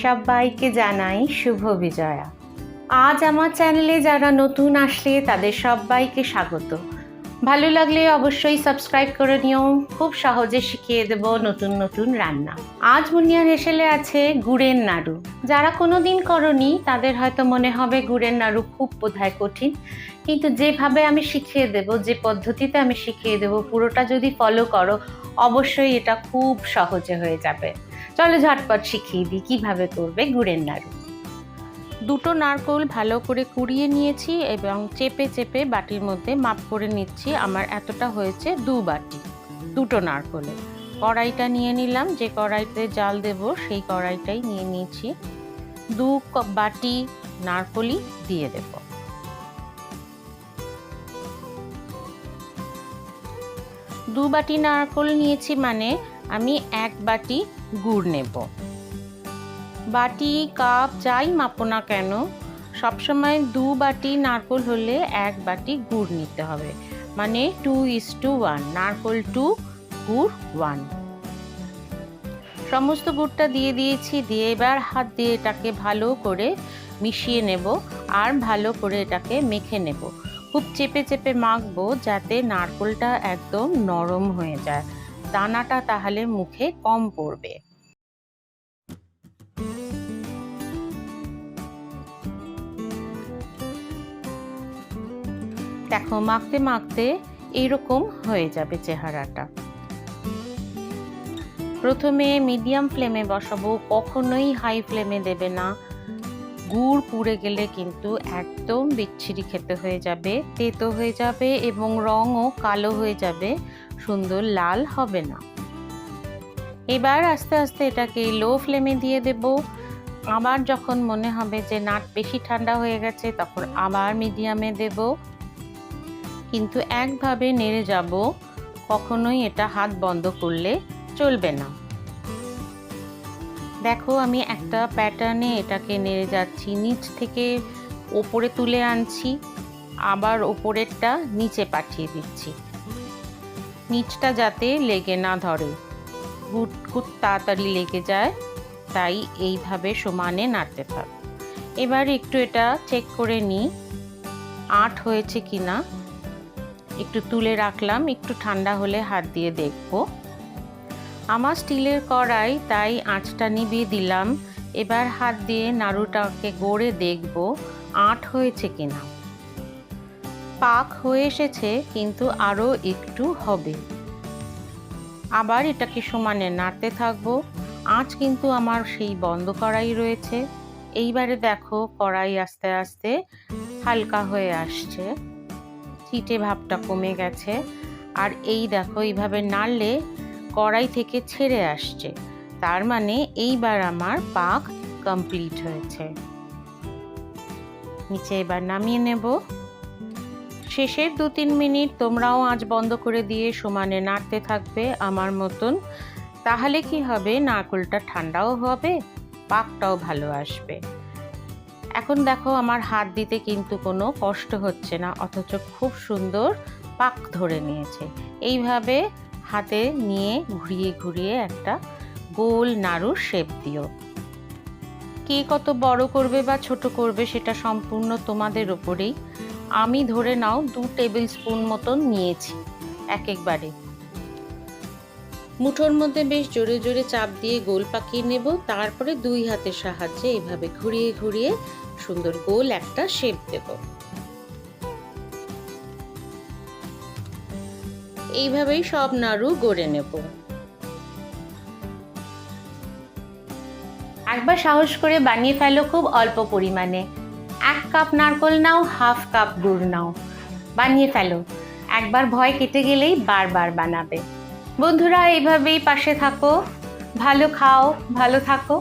সবাইকে জানাই শুভ বিজয়া। আজ আমার চ্যানেলে যারা নতুন আসলে তাদের সবাইকে স্বাগত। ভালো লাগলে অবশ্যই সাবস্ক্রাইব করে নিও, খুব সহজে শিখিয়ে দেব নতুন নতুন রান্না। আজ মুনিয়ার হেসেলে আছে গুড়ের নাড়ু। যারা কোনোদিন করনি তাদের হয়তো মনে হবে গুড়ের নাড়ু খুব বোধহয় কঠিন, কিন্তু যেভাবে আমি শিখিয়ে দেব, যে পদ্ধতিতে আমি শিখিয়ে দেব, পুরোটা যদি ফলো করো অবশ্যই এটা খুব সহজে হয়ে যাবে। চলো ঝটপট শিখিয়ে দিই কিভাবে করবে গুড়ের নাড়ু। দুটো নারকোল ভালো করে কুড়িয়ে নিয়েছি এবং চেপে চেপে বাটির মধ্যে মাপ করে নিচ্ছি। আমার এতটা হয়েছে 2 বাটি, দুটো নারকোলে। কড়াইটা নিয়ে নিলাম, যে কড়াইতে জাল দেব সেই কড়াইটাই নিয়ে নিয়েছি। 2 বাটি নারকোলই দিয়ে দেব। দু বাটি নারকোল নিয়েছি মানে আমি 1 বাটি গুড় নেব। বাটি কাপ যাই মাপো না কেন, সবসময় 2 বাটি নারকোল হলে 1 বাটি গুড় নিতে হবে, মানে 2:1, নারকোল 2 গুড় 1। সমস্ত গুড়টা দিয়ে দিয়েছি, দিয়ে এবার হাত দিয়ে এটাকে ভালো করে মিশিয়ে নেব আর ভালো করে এটাকে মেখে নেব। খুব চেপে চেপে মাখবো যাতে নারকোলটা একদম নরম হয়ে যায়, দানাটা তাহলে মুখে কম পড়বে। দেখো মাখতে মাখতে এইরকম হয়ে যাবে চেহারাটা। প্রথমে মিডিয়াম ফ্লেমে বসাবো, কখনোই হাই ফ্লেমে দেবে না। গুড় পুড়ে গেলে কিন্তু একদম বিচ্ছিরি খেতে হয়ে যাবে, তেতো হয়ে যাবে এবং রঙও কালো হয়ে যাবে, সুন্দর লাল হবে না। এবার আস্তে আস্তে এটাকে লো ফ্লেমে দিয়ে দেব। আবার যখন মনে হবে যে নাট বেশি ঠান্ডা হয়ে গেছে তখন আবার মিডিয়ামে দেব, কিন্তু একভাবে নেড়ে যাব, কখনোই এটা হাত বন্ধ করলে চলবে না। দেখো আমি একটা প্যাটার্নে এটাকে নেড়ে যাচ্ছি, নিচ থেকে ওপরে তুলে আনছি, আবার ওপরেরটা নিচে পাঠিয়ে দিচ্ছি, নিচটা যাতে লেগে না ধরে, গুড় খুব তাড়াতাড়ি লেগে যায়, তাই এইভাবে সমানে নাড়তে থাক। এবার একটু এটা চেক করে নিই আট হয়েছে কিনা, একটু তুলে রাখলাম, একটু ঠান্ডা হলে হাত দিয়ে দেখব। আমার স্টিলের কড়াই, তাই আঁচটা নিভিয়ে দিলাম। এবার হাত দিয়ে নাড়ুটাকে গড়ে দেখব আট হয়েছে কিনা। পাক হয়ে এসেছে, কিন্তু আরও একটু হবে। আবার এটাকে সমানে নাড়তে থাকবো। আঁচ কিন্তু আমার সেই বন্ধ কড়াই রয়েছে। এইবারে দেখো কড়াই আস্তে আস্তে হালকা হয়ে আসছে, চিটে ভাবটা কমে গেছে। আর এই দেখো এইভাবে নাড়লে কড়াই থেকে ছেড়ে আসছে, তার মানে এইবার আমার পাক কমপ্লিট হয়েছে। নিচে এবার নামিয়ে নেব। শেষের 2-3 মিনিট তোমরাও আঁচ বন্ধ করে দিয়ে সমানে নাড়তে থাকবে আমার মতন, তাহলে কি হবে, নারকেলটা ঠান্ডাও হবে, পাকটাও ভালো আসবে। এখন দেখো আমার হাত দিতে কিন্তু কোনো কষ্ট হচ্ছে না, অথচ খুব সুন্দর পাক ধরে নিয়েছে। এইভাবে হাতে নিয়ে ঘুরিয়ে ঘুরিয়ে একটা গোল নাড়ুর শেপ দিও। কে কত বড় করবে বা ছোট করবে সেটা সম্পূর্ণ তোমাদের উপরেই। আমি ধরে নাও 2 টেবিল স্পুন মতন নিয়েছি একবারে। মুঠোর মধ্যে বেশ জোরে জোরে চাপ দিয়ে গোল পাকিয়ে নেব, তারপরে 2 হাতের সাহায্যে এইভাবে ঘুরিয়ে ঘুরিয়ে সুন্দর গোল একটা শেপ দেব। এইভাবেই সব নাড়ু গড়ে নেব। একবার সাহস করে বানিয়ে ফেলো খুব অল্প পরিমাণে। 1 কাপ নারকেল নাও, 1/2 কাপ গুড় নাও, বানিয়ে ফেলো। একবার ভয় কেটে গেলেই বারবার বানাবে। বন্ধুরা এইভাবেই পাশে থাকো, ভালো খাও, ভালো থাকো।